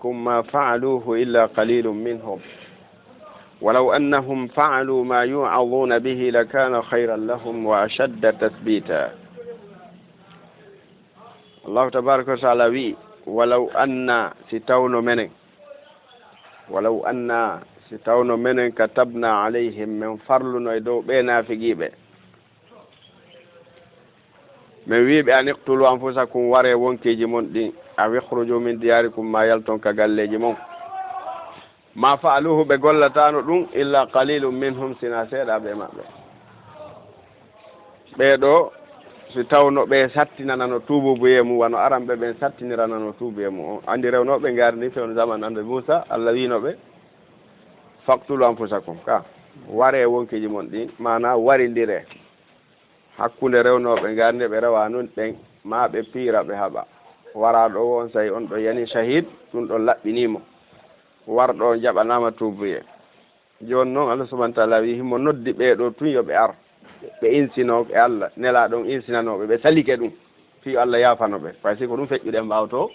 ما فعلوه إلا قليل منهم ولو أنهم فعلوا ما يوعظون به لكان خيرا لهم وأشد تثبيتا. الله تبارك وتعالى وي ولو أن ستون من كتبنا عليهم من فرل نيدو بينا في جيبه من ويب أن اقتلوا أنفسكم وري وانكي جمون دي أو يخرجوا من دياركم ما يلتون كقال جمون ما فعلوه بقول تانو دون إلا قليل منهم سناسير أبي ما بيدو ستاونو بي ساتنا نانو توبو بيمو وانو أرام بي ساتنا نانو توبو بيمو عندي رونو بي غارني في زمان عند موسى الذين بي فاقتلوا أنفسكم كا وري وانكي جمون دي مانا وري ndire hakkunde rewnoɓe garde ɓe rewa nun ɓen ma ɓe piira ɓe haɓa waraɗo won sayi on ɗo yani shahid ɗum ɗon laɓɓinimo warɗo jaɓanama tubuye joni noon Allah subhanahu wa ta'ala wi himo noddi ɓeɗo tun yoɓe ar ɓe insinoɓe Allah nela ɗon insinanoɓe ɓe salike ɗum fi Allah yafanoɓe par ce que ko ɗum feƴƴuɗe mbawto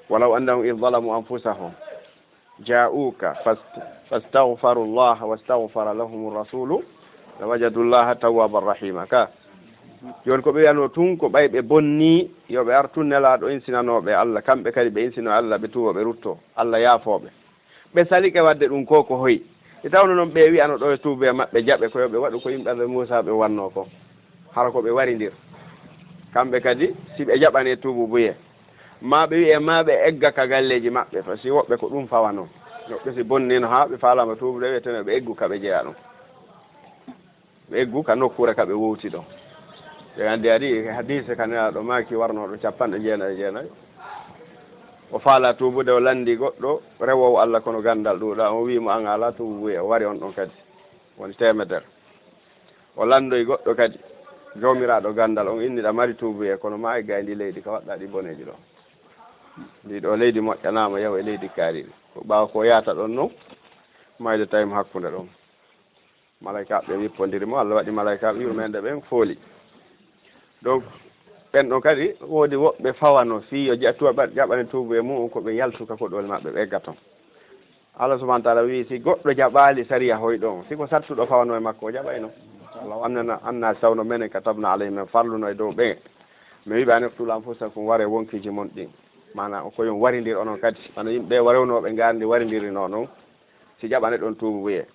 walaw annahum id zalamu anfusahum ja'uka fastaghfaru Allah wastaghfara lahum rasulu lawajadu llaha tawwaban rahima ka joni ko ɓe wiyano tun ko ɓay ɓe bonni yoɓe ar tun nelaɗo insinanoɓe Allah kamɓe kadi ɓe insino Allah ɓe tuwo ɓe rutto Allah yaafoɓe ɓe salike wadde ɗum ko hoyi e tawno noon ɓe wiyano ɗo e tuube maɓɓe jaɓe ko yoɓe waɗu ko yimɓe Musa ɓe wanno ko hara ko ɓe waridir kamɓe kadi si ɓe jaɓane tuubu buye ma ɓe wiye ma ɓe egga ka galleji maɓɓe to si woɓɓe ko ɗum fawano woɓɓe si bonnino ha ɓe falama tuubude wiyeteno ɓe eggu kaɓe jeeya ɗum ɓe eggu ka nokkure kaɓe wowti ɗo ɓe andi adi hadise kaneɗo maki warnoɗo 99 o faala tubude o landi goɗɗo rewowo Allah kono gandal ɗuɗa o wimo an ala tubu buye o wari on ɗon kadi woni temedere o landoy goɗɗo kadi jomiraɗo gandal on inniɗa mari tubuye kono ma e gayndi leydi ka waɗɗa ɗi boneji ɗo ndiɗo leydi moƴƴanama yaw e leydi kaariɗi ko ɓawa ko yaata ɗon noon mayde tawimo hakkude ɗon malaikaɓe wippodirimo Allah waɗi malaikaɓe yurmede ɓen fooli donc ɓen ɗon kadi woodi woɓɓe fawano fi yo jaɓane tuubu e mum ko ɓe yaltuka koɗole maɓɓe ɓe eggaton Allah subahana wa taala wi si goɗɗo jaɓali sariya hoyɗon siko sattuɗo fawano e makko o jaɓayno Allah anna sawno menen katabna alayhi men farluno e dow ɓen mi wiɓe an iqtulu anfusakum ware wonkiji mon ɗin mana koyon waridir onon kadi ana yimɓe rewnoɓe gardi waridirino noon si jaɓane ɗon tuubu wiye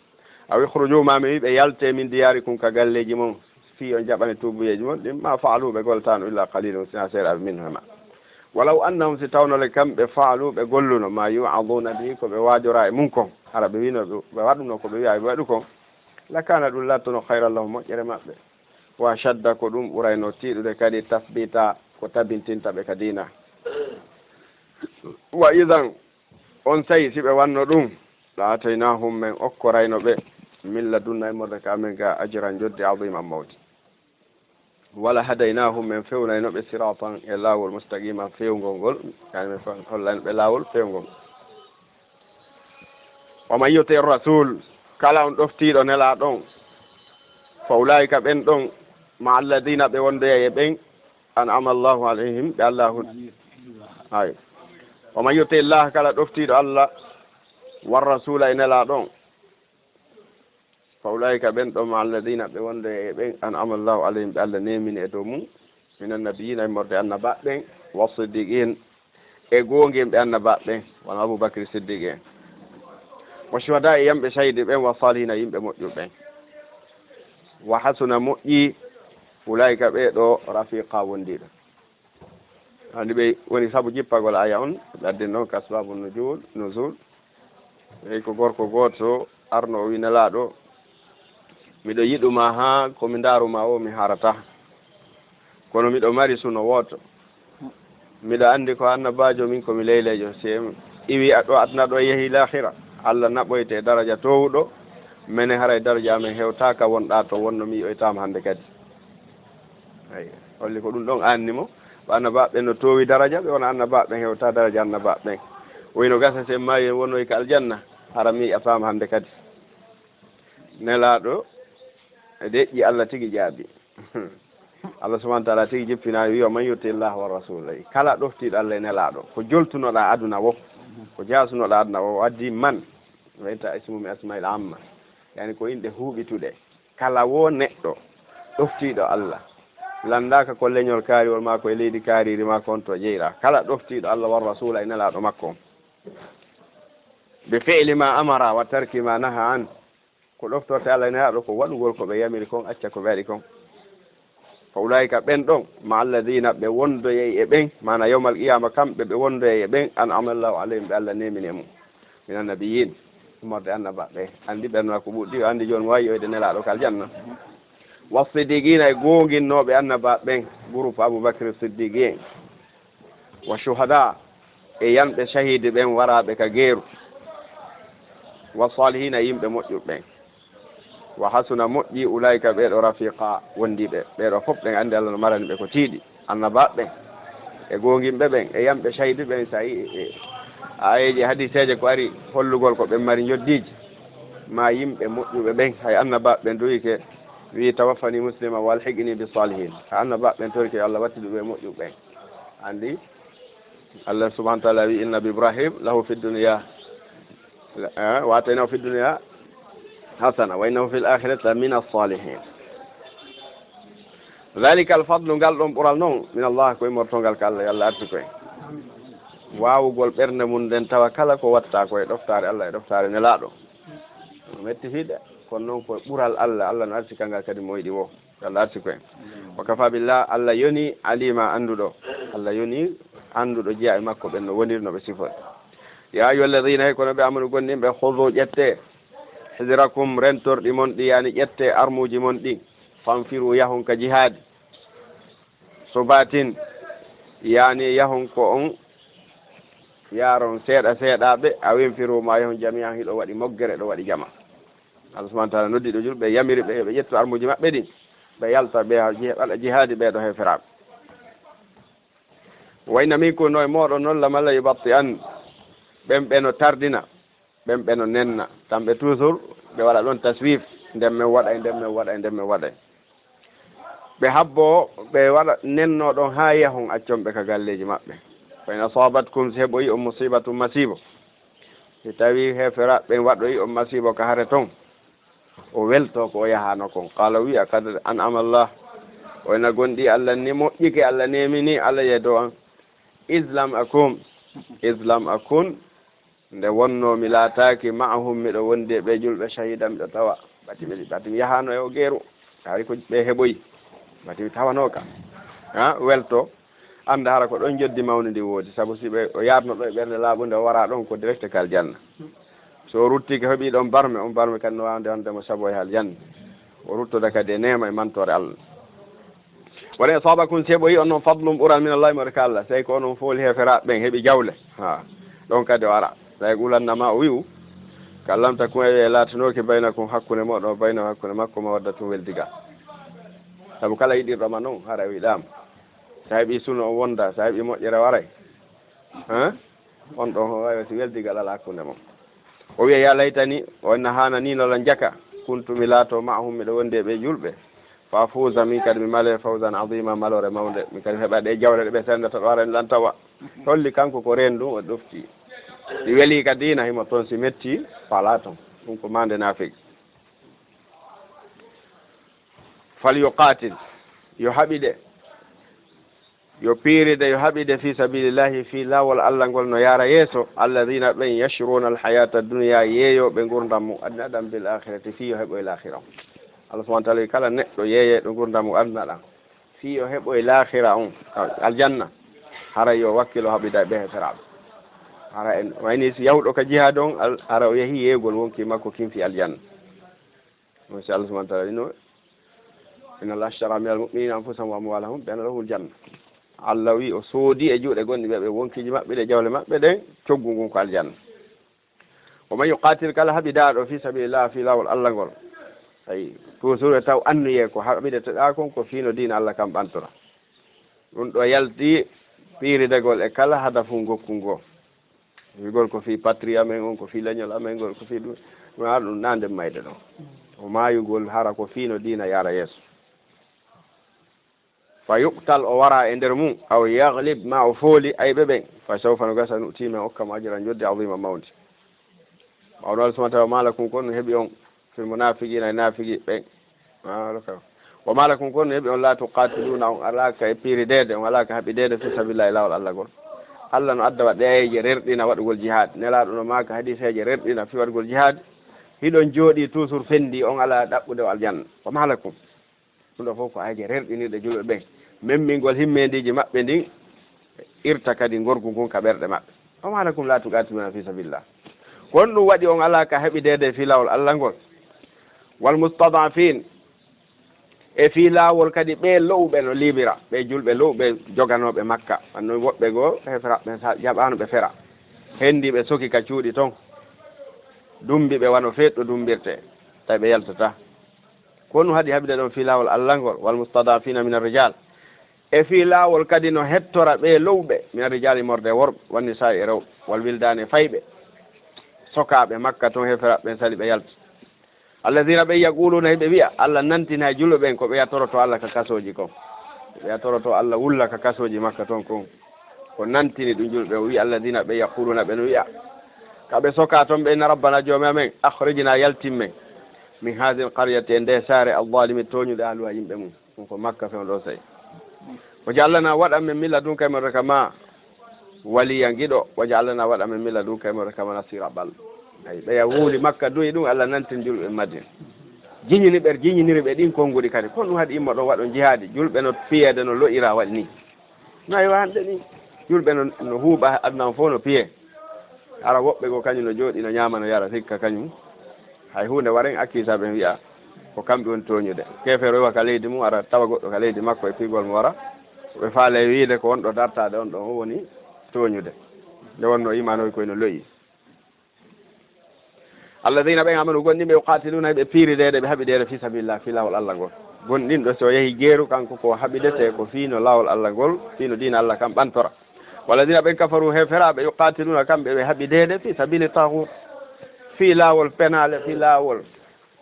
aw ikhruju ma mi wiɓe yalte min diyarikum ka galleji mon fi on jaɓane tubuyeji mon ɗin ma faaluɓe goltano illa qalilum sina seeɗa minhuma walaw annahum si tawnole kamɓe faaluɓe golluno ma yu'aduna bihi ko ɓe waajora e mum kon hara ɓe wino ɓe waɗuno ko ɓe wiya ɓe waɗu kon lakana ɗum lattono hayra lahum moƴƴere maɓɓe wa shadda ko ɗum ɓurayno tiiɗude kadi tasbita ko tabintinta ɓe ka dina wa idan on sayi si ɓe wanno ɗum la ataynahum men okkorayno ɓe min ladunna e morde ka amen ga ajiran jodde adima mawdi wala hadaynahum men fewnayno ɓe siratan e laawol mustaqiman fewgol ngol yani men hollayno ɓe laawol fewgol oman yuti rasul kala on ɗoftiɗo nela ɗon fa ulaika ɓen ɗon ma alladina ɓe wondoya e ɓen an'ama allahu alayhim ɓe allahu ay oman yuti llah kala ɗoftiɗo Allah war rasula e nela ɗon fa ulaika ɓen ɗo ma alladina ɓe wonde e ɓen an'ama allahu alayhim ɓe Allah nemini e dow mum minan nabiyina e morde annabaɓe ɓen wa siddiqin e gonguen ɓe annabaɓe ɓen wona aboubacry siddiq en wa shuhada e yamɓe saydi ɓen wa salihina yimɓe moƴƴuɓe ɓen wa hasuna moƴƴi ulaika ɓe ɗo rafiqa wondiɗo andi ɓe woni saabu jippagol aya on ɗaddin noon ka sababu nuzul ey ko gorko goto arno o wi nelaɗo miɗo yiɗuma ha komi daruma o mi harata kono miɗo mari suno woto miɗo andi ko annabajo min komi leylejo si iwi ɗo adna ɗo yeehi lahira Allah naɓoyte daraja towɗo mene haray daraja amen hewtaka wonɗa to wonno mi yiyoytama hande kadi eyi holli ko ɗum ɗon annimo ɓe annabaɓe no towi daraja ɓe wona annabaɓe hewta daraja annabaɓe woyno gasa sen mayi wonoy ka aljanna hara mi yi'atama hande kadi nelaɗo e deƴƴi Allah tigi jaabi Allah subhanahu wa ta'ala tigi jippina wi man yuti Allah wa rasulahu kala ɗoftiɗo Allah e nelaɗo ko joltunoɗa aduna wo ko jasunoɗa aduna wo addi man wayta ismu min asma'il amma yani ko inde huɓituɗe kala wo neɗɗo ɗoftiɗo Allah landaka ko leñol kaariwol makko e leydi kaariri makko on to jeyɗa kala ɗoftiɗo Allah wa rasula e nelaɗo makko bi fi'li ma amara wa tarki ma naha an ko ɗoftorte Allah e nelaɗo ko waɗugol ko ɓe yamiri kon acca ko ɓe waɗi kon fa ulaika ɓen ɗon ma alladina ɓe wondoyey e ɓen mana yawmal qiyama kamɓe ɓe wondoyey e ɓen an amallahu alayhim ɓe Allah nemini e mum min annabiyin umorde annaba ɓe andi ɓenma ko ɓuɗɗi o andi joni wawi yoyde nelaɗo kal janna wa siddiqina e gonguinnoɓe annaba ɓen groupe aboubacry siddiqi wa shuhada e yanɓe shahidi ɓen waraɓe ka geeru wa salihina yimɓe moƴƴuɓe ɓen wa hasuna moƴƴi ulaika ɓeɗo rafiqa wondiɓe ɓeɗo fof ɓen andi Allah no marani ɓe ko tiiɗi annaba ɓen e gonguinɓe ɓen e yamɓe shahidi ɓen sa yi ayeji hadiseje ko ari hollugol ko ɓe mari joddiji ma yimɓe moƴƴuɓe ɓen hay annaba ɓen doyike wi tawaffani muslima wal hiqni bi salihin ha annaba ɓen torike Allah watti ɗuɓe moƴƴuɓe ɓen andi Allah subhanahu wa ta'ala wi inna bi ibrahim lahu fi dunya wa ataynahu fi dunya hasana wa innahu fil akhirati la min as-salihin dhalika al-fadlu ngal ɗon ɓural noon min Allah koye mortongal ka Allah yo Allah arti koye wawugol ɓernde mum nden tawa kala ko watta koye ɗoftare Allah e ɗoftare nelaɗo metti fiɗe kono noon ko ɓural Allah Allah no arti kangal kadi moyɗi wo yo Allah arti koye wa kafa billah Allah yoni alima anduɗo Allah yoni anduɗo jeeya e makko ɓen no wonirno ɓe sifori ya ayyuha alladhina hay kono ɓe amanu gonɗinɓe hudu ƴette hijrakum rentorɗi mon ɗi yani ƴette armuji mon ɗi fanfiru yahon ka jihadi subatin yani yahon ko on yaron seeɗa seeɗaɓe a winfiru ma yahon jami'an hiɗo waɗi moggere ɗo waɗi jama Allah subhanahu wa ta'ala noddi ɗo julɓe yamiri ɓe ɓe ƴetto armuji maɓɓe ɗi ɓe yalta ɓe waɗa jihadi ɓeɗo heferaɓe wayna min ko no e moɗon noon lamalla yubatti an ɓen ɓe no tardina ɓen ɓe no nenna kamɓe toujours ɓe waɗa ɗon taswif nden min waɗay nden min waɗay nden min waɗay ɓe habbo ɓe waɗa nenno ɗon ha yahon accomɓe ka galleji maɓɓe fayna asabatkum so heɓoyi on musibatu masibo si tawi hefera ɓen waɗoyi on masibo ka haare toon o welto ko o yahano kon qala wiya kad an amallah oyna gonɗi Allah ni moƴƴike Allah nemini Allah yeedo an islam akun nde wonno mi laataki ma'ahum miɗo wondi e ɓe julɓe shahida miɗo tawa batimi yahano e o geeru haari ko ɓe heɓoyi batimi tawanoka ha welto anda hara ko ɗon joddi mawni ndi woodi saabu si ɓe o yarno ɗo e ɓernde laaɓunde o wara ɗon ko direct kal janna so rutti ko heeɓi ɗon barme on barme kadi no wawde wondemo saabu e hal janna o ruttoda kadi e nema e mantore Allah waɗa sabakum seeɓoyi on noon fadlum ɓural min Allah mode ka Allah tawi ko onon fooli heferaɓe ɓen heeɓi jawle ha ɗon kadi o ara tawi ɓulannama o wi'u kallam takum e laatanoki baynakum hakkude moɗon bayno hakkude makko ma wadda tum weldiga saabu kala yiɗirɗoma noon hara wiɗama sa heeɓi suno o wonda sa heeɓi moƴƴere waray on ɗon wawi si weldigal ala hakkude mom o wiya ya laytani o enna hana ni nola jaka kuntumi laato mahum miɗo wondi e ɓe julɓe fa fuusa min kadi mi male fawsan adima malore mawde min kadi heɓa ɗe jawle ɗe ɓe sendata ɗo ara lan tawa holli kanko ko reen ɗum o ɗofti si weeli ka diina himo toon si metti fala toon ɗum ko mande nafigi fal yuqatil yo haɓide yo piiride yo haɓide fi sabilillahi fi lawol Allah ngol no yaara yeeso alladina ɓen yashruna alhayata dunia yeeyoɓe gurdam mum adna ɗam bil akhirati fi yo heɓo e lahira Allah subhanahu wa ta'ala kala neɗɗo yeeyeɗo gurdam mum adna ɗam fi yo heɓo e lahira on aljanna hara yo wakkilo haɓida ɓe heferaɓe hara en wayni si yawɗo ka jihad on hara o yeehi yeegol wonki makko kimfi aljanna ɗum si Allah subhanahu wa ta'ala no inna Allah ashtara min almu'minina anfusahum wa amwalahum bi anna lahumul janna Allah wi o soodi e juuɗe gonɗi ɓe wonkiji maɓɓe ɗe jawle maɓɓe ɗen coggu ngun ko aljanna o man yuqatil kala haɓidaɗo fi sabilillah fi lawol Allah ngol ayi toujours e taw annuye ko haɓideteɗa kon ko fiino diina Allah kam ɓantora ɗum ɗo yalti piiridegol e kala hadafu gokku ngo wigol ko fi patrie amen on ko fi leñol amen ngol ko fi ɗum ha ɗum nande mayde ɗon o maayugol hara ko fiino diina yaara yeeso fa yuqtal o wara e nder mum aw yaglib ma o fooli ay ɓeɓen fa sawfa no gasa nutima hokkamo ajiran jodde adima mawde mawɗo Allah subahanahu wa malakum kon no heeɓi on fil munafiqina e nafigui ɓen wa malakum kon no heeɓi on la tuqatiluna on alaka e piiridede on alaka haɓidede fi sabilillahi lawol Allah gol Allah no adda waɗeje rerɗina waɗugol jihad nelaɗo no maka hadiseje rerɗina fi waɗugol jihad hiɗon jooɗi toujours fendi on ala ɗaɓɓude o aljanna wa malakum ɗum ɗo fof ko aje rerɗinirɗe julɓe ɓen memmingol himmediji maɓɓe ndin irta kadi gorgu ngun ka ɓerɗe maɓɓe wa malakum la tuqatiluna fi sabilillah kon ɗum waɗi on ala ka heɓidede fi lawol Allah ngol wal mustadafin e fi laawol kadi ɓe lowɓe no libira ɓe julɓe lowɓe joganoɓe makka anno woɓɓe goo heferaɓe jaɓano ɓe fera hendi ɓe soki ka cuuɗi toon dumbi ɓe wano feetɗo dumbirte tawi ɓe yaltata kono haɗi haɓide ɗon fi laawol Allah ngol wal mustadafina min arrijal e fi laawol kadi no hettora ɓe lowɓe min arrijali morde worɓe wanni sa e rewɓe wal wildane fayɓe sokaɓe makka toon heferaɓe sali ɓe yalta alladina ɓe yaquluna heɓe wiya Allah nantina julɓe ɓen ko ɓe yatoroto Allah ka kasoji kon ɓe yatoroto Allah wulla ka kasoji makka toon kon ko nantini ɗum julɓe o wi alladina ɓe yaquluna ɓe no wiya kaɓe soka toon ɓe inna rabbana joomi amen akhrijna yaltimmen min hadi l qaryati e nde saare alzalimi toñuɗe aluwa yimɓe mum ɗum ko makka fen ɗo sayi o jallana waɗan men milla ɗum kay moɗo kama waliya giɗo o jallana waɗan men milla ɗum kay moɗo kama nasira ɓal ayi ɓeya wuuli makka duyi ɗum Allah nantin julɓe madin jiñini ɓe jiñiniri ɓe ɗin konngudi kadi kono ɗum haɗi imma ɗon waɗon jihaadi julɓe no piyede no loƴira waɗi ni no ayi wande ni julɓe no huuɓa adnan fof no piye ara woɓɓe go kañum no jooɗi no ñaama no yara hikka kañum hay hunde waren akkisaɓe wiya ko kamɓe woni toñude kefere wa ka leydi mum ara tawa goɗɗo ka leydi makko e pigol mo wara ɓe faale wiide ko wonɗo dartade on ɗon o woni toñude nde wonno imanoy koyno loyi alladina ɓen amanu gonɗinɓe yuqatiluna ɓe piiridede ɓe haɓidede fi sabilillah fi lawol Allah ngol gonɗinɗo so yeehi jeeru kanko ko haɓidete ko fiino lawol Allah ngol fiino diina Allah kam ɓantora walladina ɓen kafaru heferaɓe yuqatiluna kamɓe ɓe haɓidede fi sabili tahut fi lawol penale fi lawol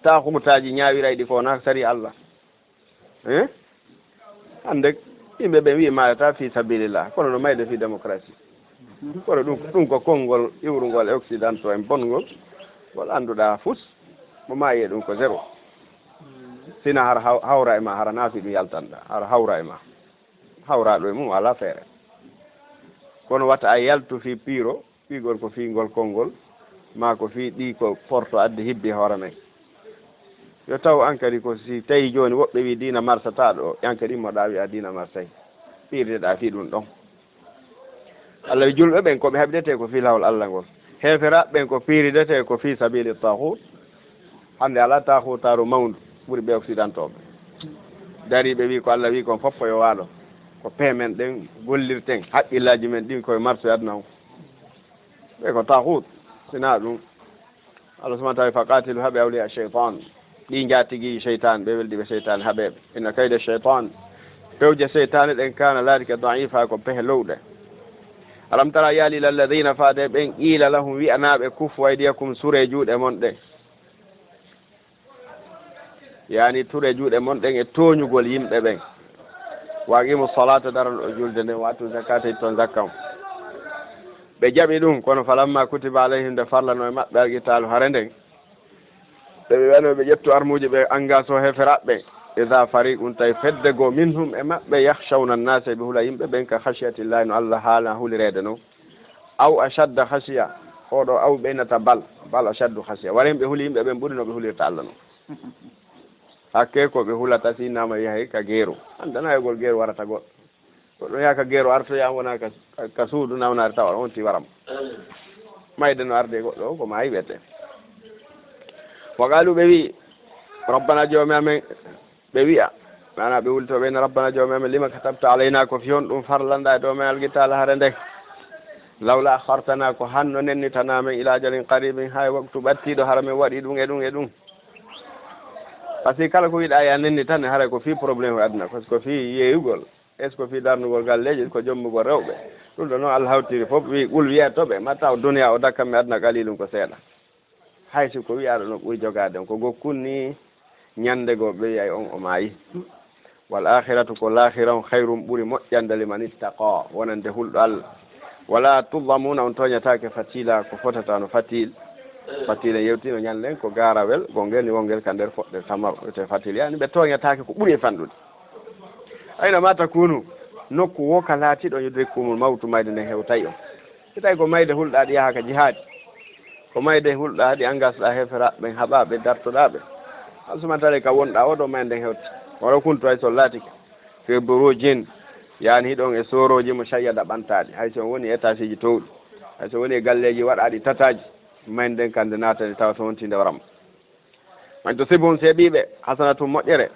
tahumutaji ñawiray ɗi ko na sari Allah hande yimɓe ɓe wi mayata fi sabilillah kono no mayde fi démocratie kono ɗum ko konngol iwrugol e occidentaux en bongol ngol annduɗa fus mo maayi ɗum ko zéro sina hara hawra e ma hara naafi ɗum yaltanɗa hara hawra e ma hawraɗo e mum ala feere kono watta a yaltu fi piiro piigol ko fiingol konngol ma ko fi ɗi ko porto adde hibbi hoore men yo taw an kadi ko si tawi joni woɓɓe wi dina marsata ɗo an kadi immoɗa wiya dina marsay piirdeɗa fi ɗum ɗon Allah wi julɓe ɓen koɓe haɓidete ko fi lawol Allah ngol heferaɓe ɓen ko piiridete ko fi sabili tahut hande ala tahutaru mawndu ɓuuri ɓe occidentoɓe dariɓe wi ko Allah wi kon foppo yo waalo ko pemen ɗen gollirten haqqillaji men ɗin koye marso adna o ɓe ko tahut sina ɗum Allah subahana taala fa qatilu haɓe awliya cheytan ɗi jatigi cheytane ɓe welɗiɓe cheytane haɓeɓe inna kayde cheytan pewje cheytane ɗen kana laarike daifa ko pehe lowɗe alam tara yaali ila alladina faade ɓen qiila lahum wi'anaɓe kufu waydiyakum sure juuɗe mon ɗen yani ture juuɗe mon ɗen e toñugol yimɓe ɓen waqimu salata daran o julde nden watu zakata toon zakkam ɓe jaɓi ɗum kono falamma kutiba alayhim nde farlano e maɓɓe alqitalu hare nden ɓe wano ɓe ƴettu armuji ɓe engage o heferaɓɓe ida fariqum tawi fedde goo minhum e maɓɓe yahshawna annase ɓe hula yimɓe ɓen ka khasiyatillahi no Allah haala hulirede noon aw ashadda khasiya oɗo aw ɓeynata bal ashaddu khasiya waren ɓe huli yimɓe ɓen ɓuuri no ɓe hulirta Allah noon hakke ko ɓe hulata sinama yahay ka geeru andana egol geeru warata goɗɗo goɗɗo yaha ka geeru artoyama wona ka suudu nawnare tawa on ti waram mayde no arde goɗɗo o ko maayi wiyete wa qalu ɓe wi rabbana joomi amen ɓe wiya mana ɓe wulto ɓen rabbana joomi amen lima katabta alayna ko fiyon ɗum farlanda e dow men alqitala hare ndek lawla akhartana ko hanno nennitanamen ila ajalin qaribin hay waktu ɓattiɗo hara men waɗi ɗum e ɗum e ɗum par ce que kala ko wiɗa ya nenni tan haara ko fi probléme e aduna par ce que ko fi yeeyugol est ce que ko fi darnugol galleji ko jommugol rewɓe ɗum ɗo noon Allah hawtiri fof wi ɓul wiyetoɓe matta o duniya o dakkanmi aduna qalilum ko seeɗa hay si ko wiyaɗo no ɓuuri jogade on ko gokkun ni ñande goo ɓe wiyay on o maayi wal akhiratu ko lahiran khairum ɓuri moƴƴande liman ittaqa wonande hulɗo Allah wala tudlamuna on toñatake fatila ko fotata no fatil fatila yewtino ñanden ko garawel gongel ni wongel ka nder foɗɗe tamar te fatil yani ɓe toñatake ko ɓuri e fanɗude ayna ma takunu nokku woka laatiɗo yudrikumul mawtu mayde nden hewtay on itay ko mayde hulɗaɗi yaha ka jihaadi ko mayde hulɗaɗi engasɗa heferaɓe ɓen haɓaɓe dartoɗaɓe alsumantale ka wonɗa oɗo mayde nden hewti wala kuntu hay so laatike fe borojin yani hiɗon e soroji mo sayyada ɓantaɗi hay so woni étage ji towɗi hay so woni e galleji waɗaɗi tataji mayde nden kande natani tawa to wontinde waram man to sibum seeɓiɓe hasanatum moƴƴere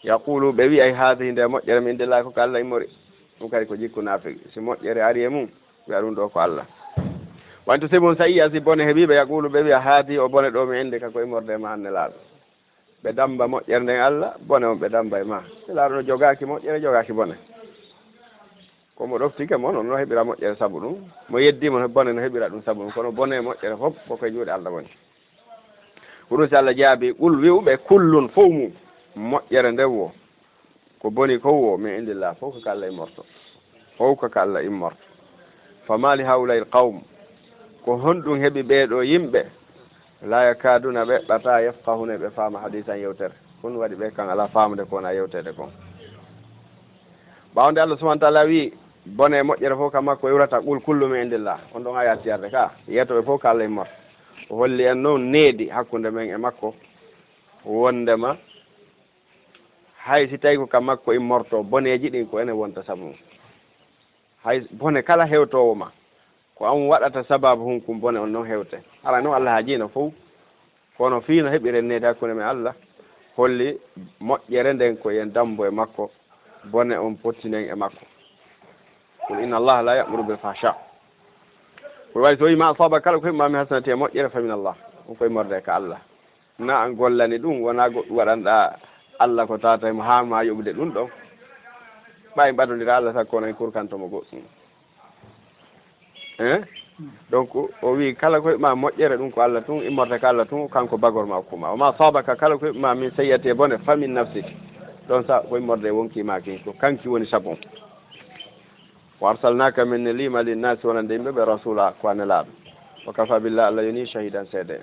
yaqulu ɓe wi ay haadihi nde moƴƴere min inde laahi ko Allah immori ɗum kadi ko jikku naafigi si moƴƴere ari e mum wiya ɗum ɗo ko Allah wanto sibum sa yiya si bone heeɓiɓe yaqulu ɓe wiya haadi o bone ɗo mi inde kako immorde ma hanne laaɓe ɓe damba moƴƴere nden Allah bone on ɓe damba e ma laaɗo no jogaki moƴƴere jogaki bone komo ɗoftike mo noon no heɓira moƴƴere sabu ɗum mo yeddimo no bone no heɓira ɗum sabu ɗum kono bone e moƴƴere fof kokoye juuɗe Allah woni ko ɗum si Allah jaabi qul wiwɓe kullun fof mum moƴƴere nde wo ko boni ko wo min indillah fof ko Allah immorto fof ko Allah immorto famali hawla il qawm ko honɗum heeɓi ɓeeɗo yimɓe la yakaduna ɓe ɓata yafqahuna ɓe faama hadisan yewtere ɗum waɗi ɓe kan ala famde ko wona yewtede kon ɓawde Allah subahana taala wi bone moƴƴere fof ka makko iwrata qul kullu min indillah on ɗon a yattiyarde ka yetoɓe fof ko Allah immorto o holli en noon needi hakkude men e makko wondema hay si tawi ko kam makko immorto boneji ɗin ko ene wonta sabu hay bone kala hewtowo ma ko an waɗata sababu hunkum bone on noon hewte ala noon Allah haajino fof kono fiino heɓiren needi hakkude men Allah holli moƴƴere nden ko yen dambo e makko bone on pottinen e makko qul inna Allah la ya'muru bil fahsha ko wayi so yima asaba kala ko heɓmami hasanati e moƴƴere fa min Allah ɗum koye morde ka Allah na an gollani ɗum wona goɗɗum waɗanɗa Allah ko tata mo hama yoɓde ɗum ɗon ɓawi mbaɗodira Allah sakko kono en kurkantomo goɗɗum donc o wi kala ko heɓma moƴƴere ɗum ko Allah tun immorde ka Allah tun kanko bagor ma hokkuma oma sabaka kala ko heɓma min sayyati e bone fa min nafsik ɗon sa ko immorde wonkimaki ko kanki woni sabon wa arsalnaka min lima linnasi wonande yimɓe ɓe rasula ko anelaɗo wa kafa billah Allah yoni shahidan seede